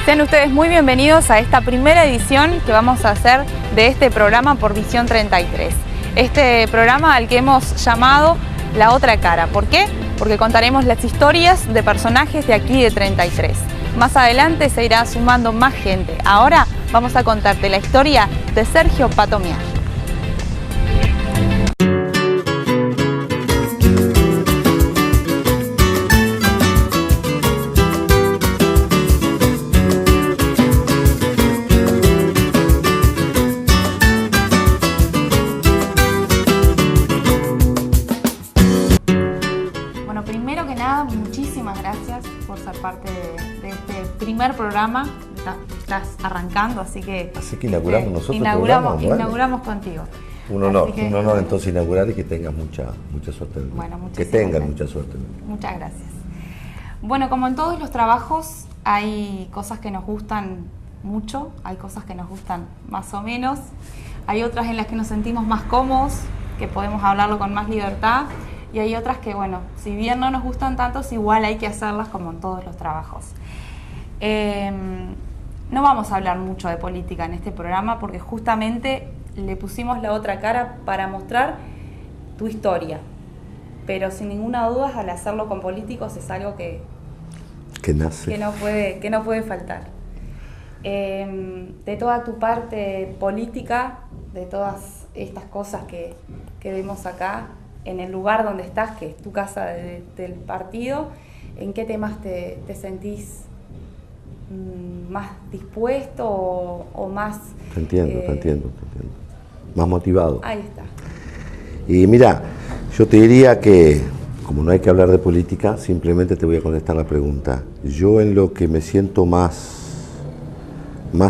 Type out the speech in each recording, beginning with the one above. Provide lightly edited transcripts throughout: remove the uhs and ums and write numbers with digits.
Sean ustedes muy bienvenidos a esta primera edición que vamos a hacer de este programa por Visión 33. Este programa al que hemos llamado La Otra Cara. ¿Por qué? Porque contaremos las historias de personajes de aquí de 33. Más adelante se irá sumando más gente. Ahora vamos a contarte la historia de Sergio Pato Mier. Muchísimas gracias por ser parte de este primer programa. Estás arrancando, así que inauguramos nosotros. Inauguramos contigo. Un honor entonces inaugurar y que tengas mucha suerte. Bueno, que tengan mucha suerte. Muchas gracias. Bueno, como en todos los trabajos, hay cosas que nos gustan mucho, hay cosas que nos gustan más o menos, hay otras en las que nos sentimos más cómodos, que podemos hablarlo con más libertad. Y hay otras que, bueno, si bien no nos gustan tantos, igual hay que hacerlas como en todos los trabajos. No vamos a hablar mucho de política en este programa porque justamente le pusimos la otra cara para mostrar tu historia. Pero sin ninguna duda, al hacerlo con políticos es algo que nace. Que no puede faltar. De toda tu parte política, de todas estas cosas que vemos acá, en el lugar donde estás, que es tu casa del partido, ¿en qué temas te sentís más dispuesto o más... Te entiendo. Más motivado. Ahí está. Y mira, yo te diría que, como no hay que hablar de política, simplemente te voy a contestar la pregunta. Yo en lo que me siento más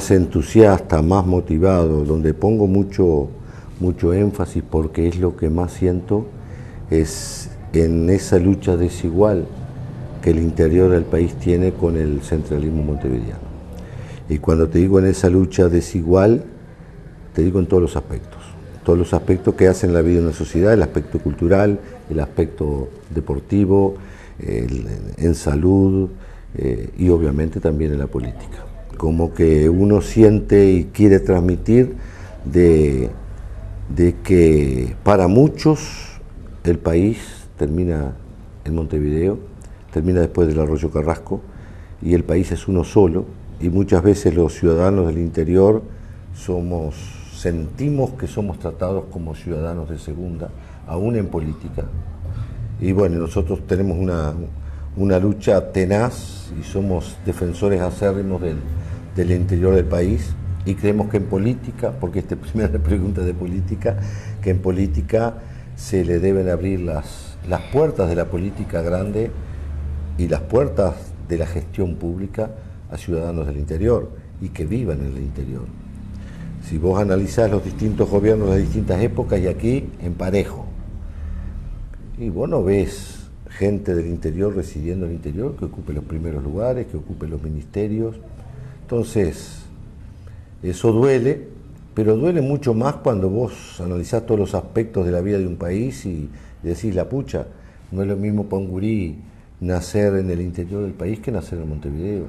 entusiasta, más motivado, donde pongo mucho énfasis porque es lo que más siento, es en esa lucha desigual que el interior del país tiene con el centralismo montevideano. Y cuando te digo en esa lucha desigual, te digo en todos los aspectos que hacen la vida de una sociedad, el aspecto cultural, el aspecto deportivo, en salud y obviamente también en la política. Como que uno siente y quiere transmitir de que para muchos el país termina en Montevideo, termina después del Arroyo Carrasco y el país es uno solo y muchas veces los ciudadanos del interior sentimos que somos tratados como ciudadanos de segunda, aún en política. Y bueno, nosotros tenemos una lucha tenaz y somos defensores acérrimos del interior del país. Y creemos que en política, porque esta es la primera pregunta de política, que en política se le deben abrir las puertas de la política grande y las puertas de la gestión pública a ciudadanos del interior y que vivan en el interior. Si vos analizás los distintos gobiernos de distintas épocas y aquí en parejo, y vos no ves gente del interior residiendo en el interior que ocupe los primeros lugares, que ocupe los ministerios. Entonces, eso duele, pero duele mucho más cuando vos analizás todos los aspectos de la vida de un país y decís, la pucha, no es lo mismo para un gurí nacer en el interior del país que nacer en Montevideo.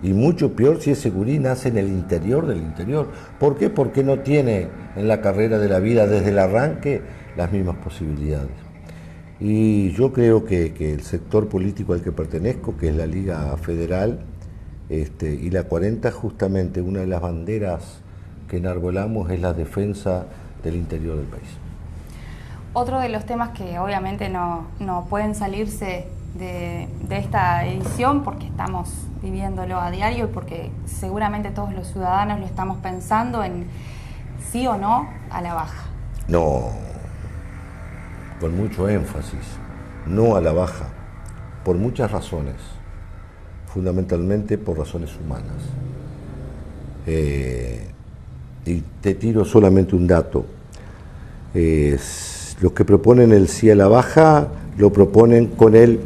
Y mucho peor si ese gurí nace en el interior del interior. ¿Por qué? Porque no tiene en la carrera de la vida desde el arranque las mismas posibilidades. Y yo creo que el sector político al que pertenezco, que es la Liga Federal, y la 40, justamente una de las banderas que enarbolamos es la defensa del interior del país. Otro de los temas que obviamente no pueden salirse de esta edición porque estamos viviéndolo a diario y porque seguramente todos los ciudadanos lo estamos pensando en sí o no a la baja. No, con mucho énfasis, no a la baja, por muchas razones. Fundamentalmente por razones humanas. Y te tiro solamente un dato. Los que proponen el sí a la baja lo proponen con el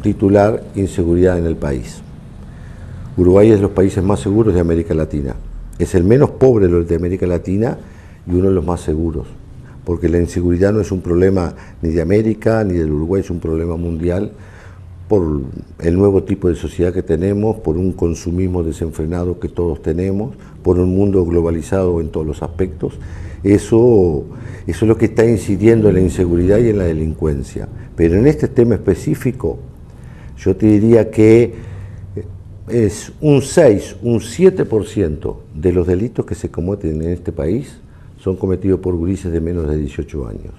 titular inseguridad en el país. Uruguay es de los países más seguros de América Latina. Es el menos pobre de América Latina y uno de los más seguros. Porque la inseguridad no es un problema ni de América ni del Uruguay, es un problema mundial. por el nuevo tipo de sociedad que tenemos, por un consumismo desenfrenado que todos tenemos, por un mundo globalizado en todos los aspectos. Eso es lo que está incidiendo en la inseguridad y en la delincuencia. Pero en este tema específico, yo te diría que es un 6, un 7% de los delitos que se cometen en este país son cometidos por gurises de menos de 18 años.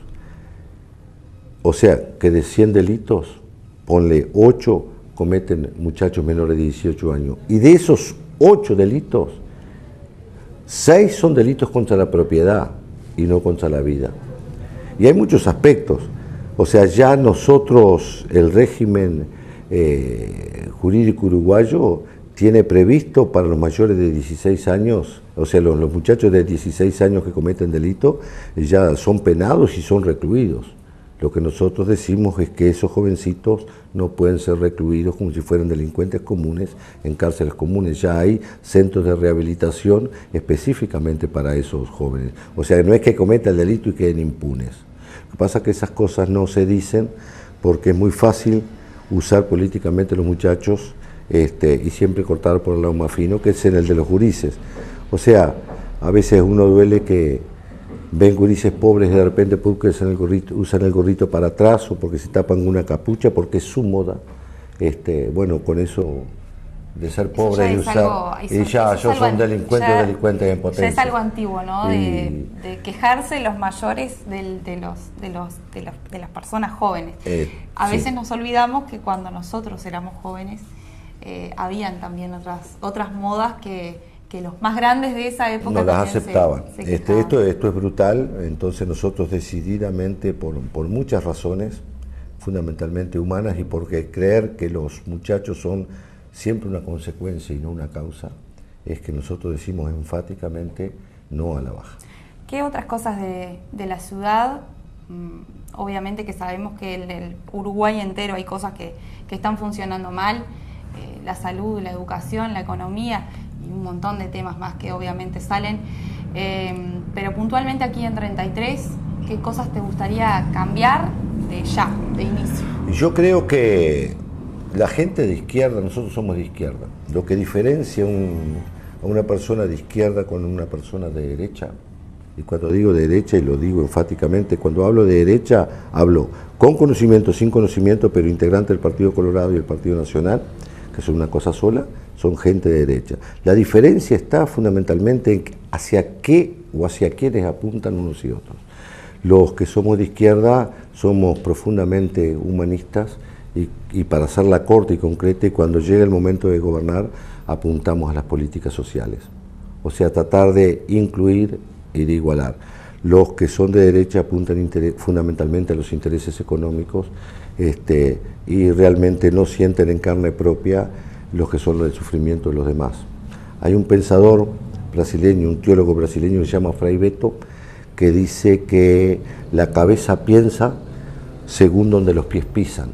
O sea, que de 100 delitos, ponle 8 cometen muchachos menores de 18 años. Y de esos 8 delitos, 6 son delitos contra la propiedad y no contra la vida. Y hay muchos aspectos. O sea, ya nosotros, el régimen jurídico uruguayo tiene previsto para los mayores de 16 años, o sea, los muchachos de 16 años que cometen delito ya son penados y son recluidos. Lo que nosotros decimos es que esos jovencitos no pueden ser recluidos como si fueran delincuentes comunes en cárceles comunes. Ya hay centros de rehabilitación específicamente para esos jóvenes. O sea, no es que cometan el delito y queden impunes. Lo que pasa es que esas cosas no se dicen porque es muy fácil usar políticamente los muchachos y siempre cortar por el lado más fino, que es en el de los gurises. O sea, a veces uno duele que ven gurises pobres y de repente porque usan el gorrito para atrás o porque se tapan una capucha porque es su moda. Bueno, con eso de ser pobre y usar, y ya son delincuentes en potencia. Ya es algo antiguo, ¿no? De quejarse los mayores de las personas jóvenes. A veces nos olvidamos que cuando nosotros éramos jóvenes habían también otras modas que los más grandes de esa época no las aceptaban. Esto es brutal. Entonces nosotros decididamente, por muchas razones, fundamentalmente humanas, y porque creer que los muchachos son siempre una consecuencia y no una causa, es que nosotros decimos enfáticamente no a la baja. ¿Qué otras cosas de la ciudad? Obviamente que sabemos que en el Uruguay entero hay cosas que están funcionando mal, la salud, la educación, la economía y un montón de temas más que obviamente salen, pero puntualmente aquí en 33, ¿qué cosas te gustaría cambiar de inicio? Yo creo que la gente de izquierda, nosotros somos de izquierda, lo que diferencia a una persona de izquierda con una persona de derecha, y cuando digo de derecha, y lo digo enfáticamente, cuando hablo de derecha, hablo con conocimiento, sin conocimiento, pero integrante del Partido Colorado y el Partido Nacional, que son una cosa sola, son gente de derecha. La diferencia está fundamentalmente en hacia qué o hacia quiénes apuntan unos y otros. Los que somos de izquierda somos profundamente humanistas y para hacerla corta y concreta, y cuando llega el momento de gobernar, apuntamos a las políticas sociales. O sea, tratar de incluir y de igualar. Los que son de derecha apuntan fundamentalmente a los intereses económicos y realmente no sienten en carne propia los que son el sufrimiento de los demás. Hay un pensador brasileño, un teólogo brasileño que se llama Frei Beto, que dice que la cabeza piensa según donde los pies pisan.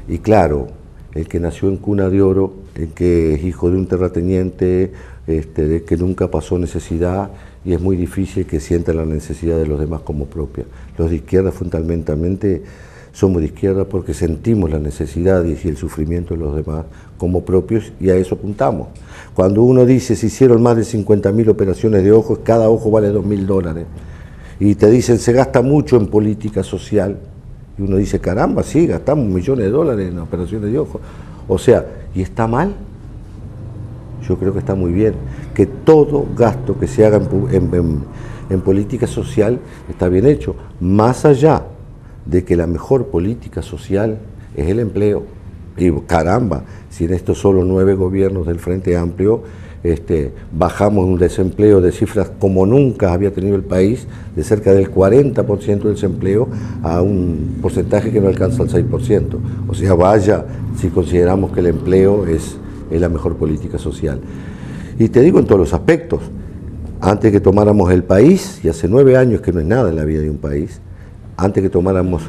Y claro, el que nació en cuna de oro, el que es hijo de un terrateniente, de que nunca pasó necesidad, y es muy difícil que sienta la necesidad de los demás como propia. Los de izquierda fundamentalmente somos de izquierda porque sentimos la necesidad y el sufrimiento de los demás como propios, y a eso apuntamos. Cuando uno dice se hicieron más de 50.000 operaciones de ojos, cada ojo vale $2.000, y te dicen se gasta mucho en política social, y uno dice caramba, sí, gastamos millones de dólares en operaciones de ojos. O sea, ¿y está mal? Yo creo que está muy bien, que todo gasto que se haga en política social está bien hecho, más allá de que la mejor política social es el empleo. Y caramba, si en estos solo 9 gobiernos del Frente Amplio bajamos un desempleo de cifras como nunca había tenido el país, de cerca del 40% del desempleo a un porcentaje que no alcanza el 6%. O sea, vaya si consideramos que el empleo es la mejor política social. Y te digo en todos los aspectos, antes que tomáramos el país, y hace 9 años que no es nada en la vida de un país, antes que tomáramos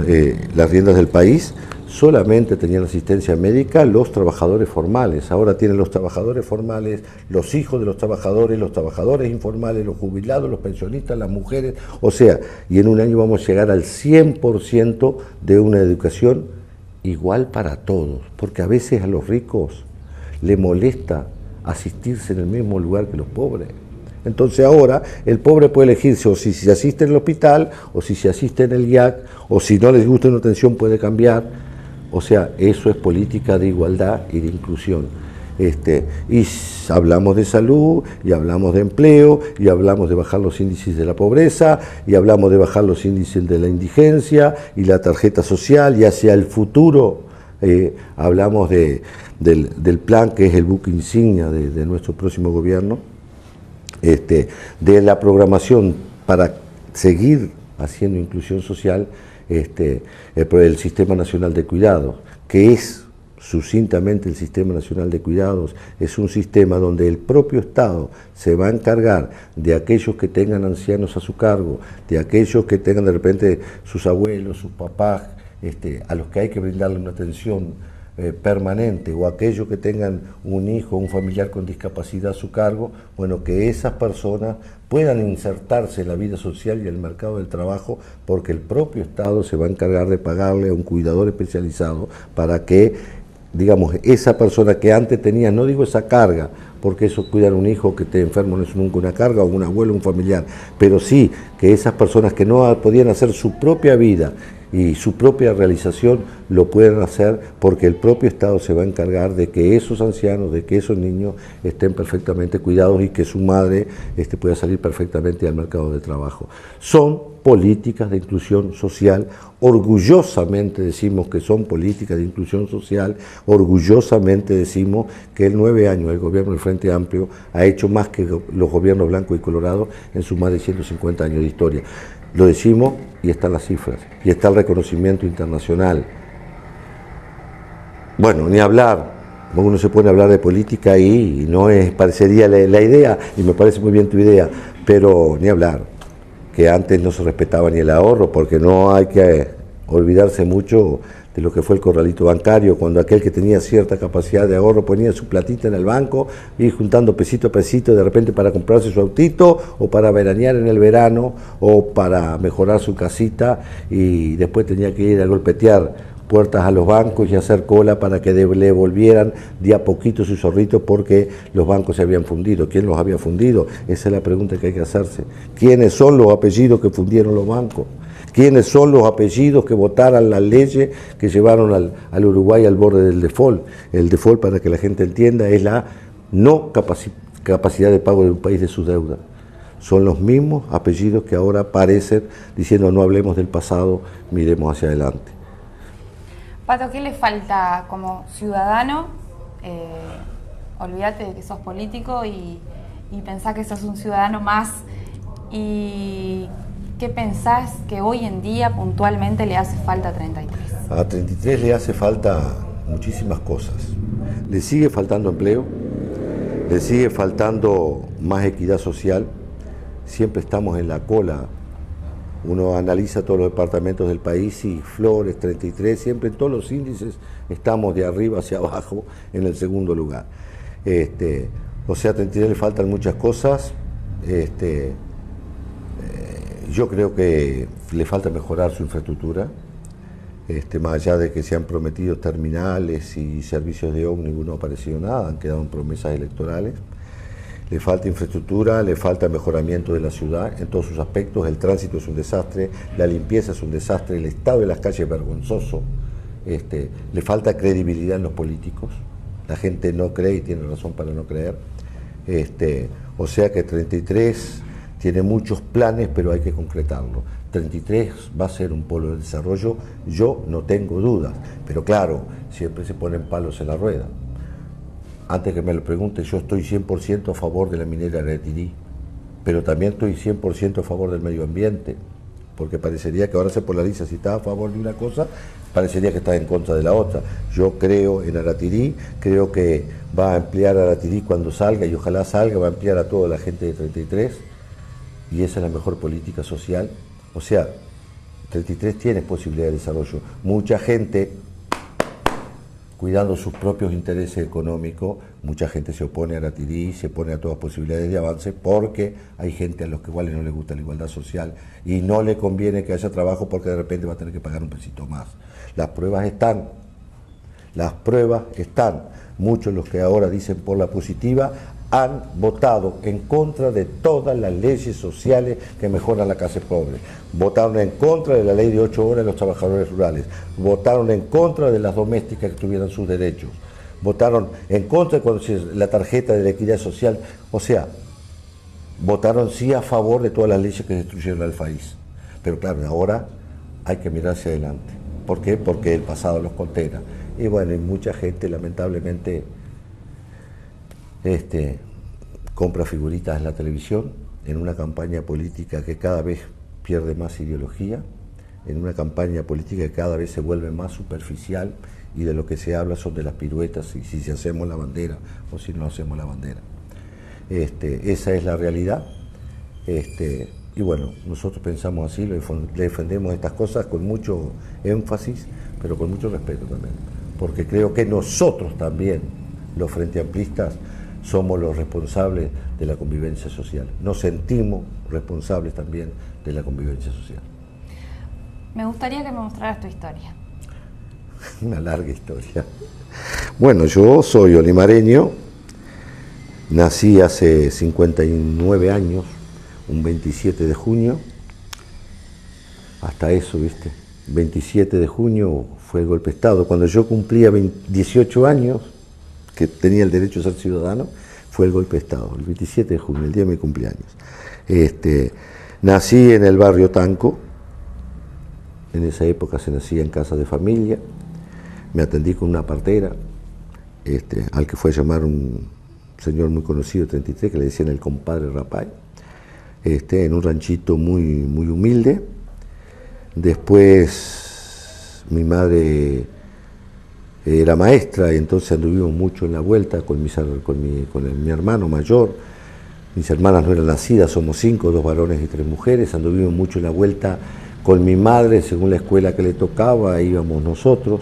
las riendas del país, solamente tenían asistencia médica los trabajadores formales. Ahora tienen los trabajadores formales, los hijos de los trabajadores informales, los jubilados, los pensionistas, las mujeres. O sea, y en un año vamos a llegar al 100% de una educación igual para todos, porque a veces a los ricos le molesta asistirse en el mismo lugar que los pobres. Entonces ahora el pobre puede elegirse o si se asiste en el hospital, o si se asiste en el IAC, o si no les gusta una atención puede cambiar. O sea, eso es política de igualdad y de inclusión. Y hablamos de salud, y hablamos de empleo, y hablamos de bajar los índices de la pobreza, y hablamos de bajar los índices de la indigencia, y la tarjeta social, y hacia el futuro hablamos del plan que es el buque insignia de nuestro próximo gobierno, de la programación para seguir haciendo inclusión social, el Sistema Nacional de Cuidados, que es sucintamente el Sistema Nacional de Cuidados, es un sistema donde el propio Estado se va a encargar de aquellos que tengan ancianos a su cargo, de aquellos que tengan de repente sus abuelos, sus papás, a los que hay que brindarle una atención permanente, o aquellos que tengan un hijo o un familiar con discapacidad a su cargo, bueno, que esas personas puedan insertarse en la vida social y en el mercado del trabajo, porque el propio Estado se va a encargar de pagarle a un cuidador especializado para que, digamos, esa persona que antes tenía, no digo esa carga, porque eso cuidar a un hijo que esté enfermo no es nunca una carga, o un abuelo, un familiar, pero sí que esas personas que no podían hacer su propia vida y su propia realización lo pueden hacer, porque el propio Estado se va a encargar de que esos ancianos, de que esos niños estén perfectamente cuidados y que su madre pueda salir perfectamente al mercado de trabajo. Son políticas de inclusión social, orgullosamente decimos que son políticas de inclusión social, orgullosamente decimos que en 9 años el gobierno del Frente Amplio ha hecho más que los gobiernos blancos y colorados en sus más de 150 años de historia. Lo decimos y están las cifras, y está el reconocimiento internacional. Bueno, ni hablar, uno se pone a hablar de política y no parecería la idea, y me parece muy bien tu idea, pero ni hablar, que antes no se respetaba ni el ahorro, porque no hay que olvidarse mucho de lo que fue el corralito bancario, cuando aquel que tenía cierta capacidad de ahorro ponía su platita en el banco y juntando pesito a pesito de repente para comprarse su autito, o para veranear en el verano, o para mejorar su casita, y después tenía que ir a golpetear puertas a los bancos y hacer cola para que le devolvieran de a poquito sus ahorritos, porque los bancos se habían fundido. ¿Quién los había fundido? Esa es la pregunta que hay que hacerse. ¿Quiénes son los apellidos que fundieron los bancos? ¿Quiénes son los apellidos que votaron las leyes que llevaron al Uruguay al borde del default? El default, para que la gente entienda, es la no capacidad de pago de un país de su deuda. Son los mismos apellidos que ahora aparecen diciendo no hablemos del pasado, miremos hacia adelante. Pato, ¿qué le falta como ciudadano? Olvídate de que sos político y pensá que sos un ciudadano más. ¿Y qué pensás que hoy en día puntualmente le hace falta a 33? A 33 le hace falta muchísimas cosas. Le sigue faltando empleo, le sigue faltando más equidad social. Siempre estamos en la cola. Uno analiza todos los departamentos del país y Flores, 33, siempre en todos los índices estamos de arriba hacia abajo en el segundo lugar. O sea, a 33 le faltan muchas cosas. Yo creo que le falta mejorar su infraestructura, más allá de que se han prometido terminales y servicios de ómnibus, no ha aparecido nada, han quedado en promesas electorales. Le falta infraestructura, le falta mejoramiento de la ciudad en todos sus aspectos. El tránsito es un desastre, la limpieza es un desastre, el estado de las calles es vergonzoso. Le falta credibilidad en los políticos, la gente no cree y tiene razón para no creer. O sea que 33 tiene muchos planes, pero hay que concretarlo. 33 va a ser un polo de desarrollo, yo no tengo dudas, pero claro, siempre se ponen palos en la rueda. Antes que me lo pregunte, yo estoy 100% a favor de la minera de Aratirí, pero también estoy 100% a favor del medio ambiente, porque parecería que ahora se polariza, si está a favor de una cosa, parecería que está en contra de la otra. Yo creo en Aratirí, creo que va a ampliar Aratirí cuando salga, y ojalá salga, va a ampliar a toda la gente de 33, y esa es la mejor política social. O sea, 33 tiene posibilidad de desarrollo. Mucha gente, cuidando sus propios intereses económicos, mucha gente se opone a Aratirí, se opone a todas posibilidades de avance, porque hay gente a los que igual no les gusta la igualdad social y no le conviene que haya trabajo, porque de repente va a tener que pagar un pesito más. Las pruebas están, Las pruebas están. Muchos, los que ahora dicen por la positiva, han votado en contra de todas las leyes sociales que mejoran la clase pobre. Votaron en contra de la ley de 8 horas de los trabajadores rurales. Votaron en contra de las domésticas que tuvieran sus derechos. Votaron en contra de la tarjeta de la equidad social. O sea, votaron sí a favor de todas las leyes que destruyeron al país. Pero claro, ahora hay que mirar hacia adelante. ¿Por qué? Porque el pasado los condena. Y bueno, y mucha gente lamentablemente compra figuritas en la televisión, en una campaña política que cada vez pierde más ideología, en una campaña política que cada vez se vuelve más superficial, y de lo que se habla son de las piruetas, y si hacemos la bandera o si no hacemos la bandera. Esa es la realidad. Y bueno, nosotros pensamos así, le defendemos estas cosas con mucho énfasis, pero con mucho respeto también, porque creo que nosotros también, los Frente Amplistas, somos los responsables de la convivencia social. Nos sentimos responsables también de la convivencia social. Me gustaría que me mostraras tu historia. Una larga historia. Bueno, yo soy olimareño, nací hace 59 años, un 27 de junio, hasta eso, ¿viste? 27 de junio fue el golpe de Estado. Cuando yo cumplía 18 años, que tenía el derecho a ser ciudadano, fue el golpe de Estado, el 27 de junio, el día de mi cumpleaños. Nací en el barrio Tanco, en esa época se nacía en casa de familia, me atendí con una partera, al que fue a llamar un señor muy conocido, 33, que le decían el compadre Rapay, en un ranchito muy, muy humilde. Después mi madre era maestra y entonces anduvimos mucho en la vuelta con mi hermano mayor. Mis hermanas no eran nacidas, somos 5, 2 varones y 3 mujeres. Anduvimos mucho en la vuelta con mi madre, según la escuela que le tocaba, íbamos nosotros.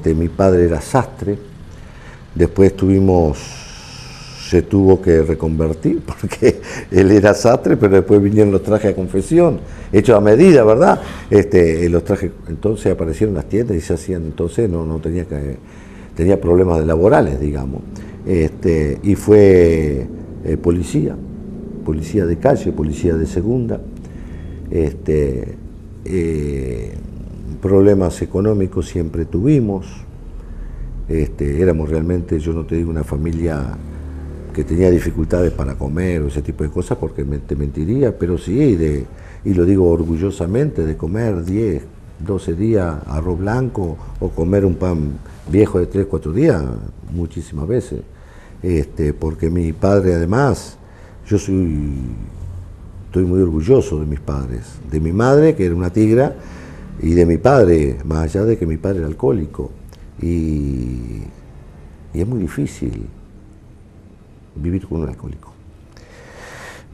Mi padre era sastre. Después se tuvo que reconvertir porque él era sastre, pero después vinieron los trajes a confesión, hechos a medida, ¿verdad? Los trajes, entonces aparecieron las tiendas y se hacían, entonces tenía problemas laborales, digamos. Y fue policía de calle, policía de segunda. Problemas económicos siempre tuvimos. Éramos realmente, yo no te digo una familia que tenía dificultades para comer o ese tipo de cosas, porque te mentiría, pero sí, y lo digo orgullosamente, de comer 10, 12 días arroz blanco o comer un pan viejo de 3, 4 días, muchísimas veces. Porque mi padre, además, estoy muy orgulloso de mis padres, de mi madre, que era una tigra, y de mi padre, más allá de que mi padre era alcohólico. Y es muy difícil vivir con un alcohólico.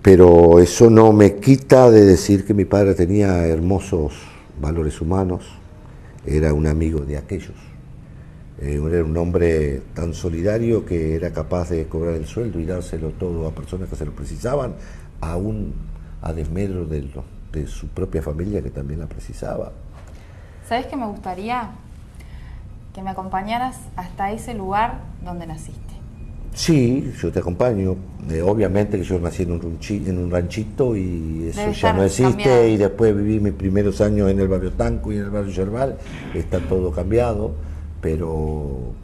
Pero eso no me quita de decir que mi padre tenía hermosos valores humanos, era un amigo de aquellos. Era un hombre tan solidario que era capaz de cobrar el sueldo y dárselo todo a personas que se lo precisaban, aún a desmedro de su propia familia que también la precisaba. ¿Sabes qué me gustaría? Que me acompañaras hasta ese lugar donde naciste. Sí, yo te acompaño. Obviamente que yo nací en un ranchito y eso ya no existe, cambiado. Y después viví mis primeros años en el barrio Tanco y en el barrio Yerbal, está todo cambiado, pero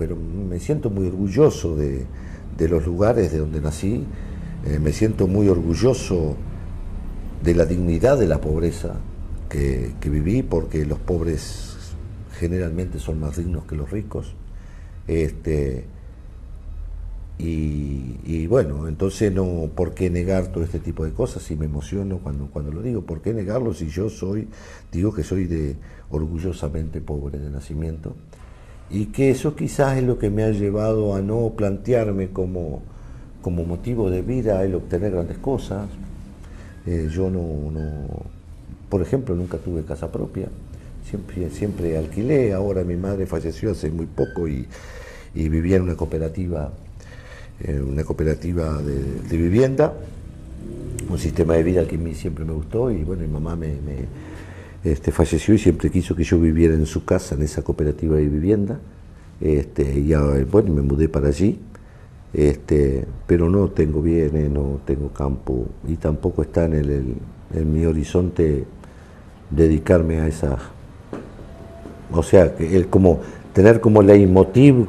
me siento muy orgulloso de los lugares de donde nací, me siento muy orgulloso de la dignidad de la pobreza que viví, porque los pobres generalmente son más dignos que los ricos. Y bueno, entonces no, ¿por qué negar todo este tipo de cosas? Si me emociono cuando lo digo, ¿por qué negarlo si yo digo que soy orgullosamente pobre de nacimiento? Y que eso quizás es lo que me ha llevado a no plantearme como motivo de vida el obtener grandes cosas. Yo por ejemplo, nunca tuve casa propia, siempre alquilé. Ahora mi madre falleció hace muy poco y vivía en una cooperativa de vivienda, un sistema de vida que a mí siempre me gustó. Y bueno, mi mamá falleció y siempre quiso que yo viviera en su casa, en esa cooperativa de vivienda. Bueno, me mudé para allí, pero no tengo bienes, no tengo campo y tampoco está en mi horizonte dedicarme a esas, o sea, que tener como leitmotiv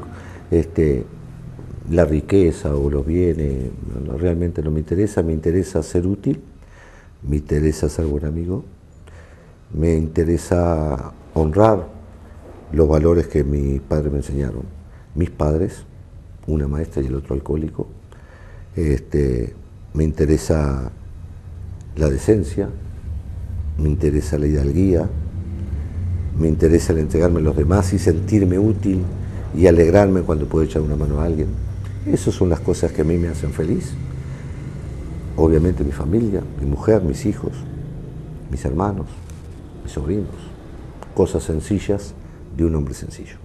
la riqueza o los bienes, realmente no me interesa ser útil, me interesa ser buen amigo, me interesa honrar los valores que mis padres me enseñaron. Mis padres, una maestra y el otro alcohólico, me interesa la decencia, me interesa la hidalguía, me interesa el entregarme a los demás y sentirme útil y alegrarme cuando puedo echar una mano a alguien. Esas son las cosas que a mí me hacen feliz. Obviamente mi familia, mi mujer, mis hijos, mis hermanos, mis sobrinos. Cosas sencillas de un hombre sencillo.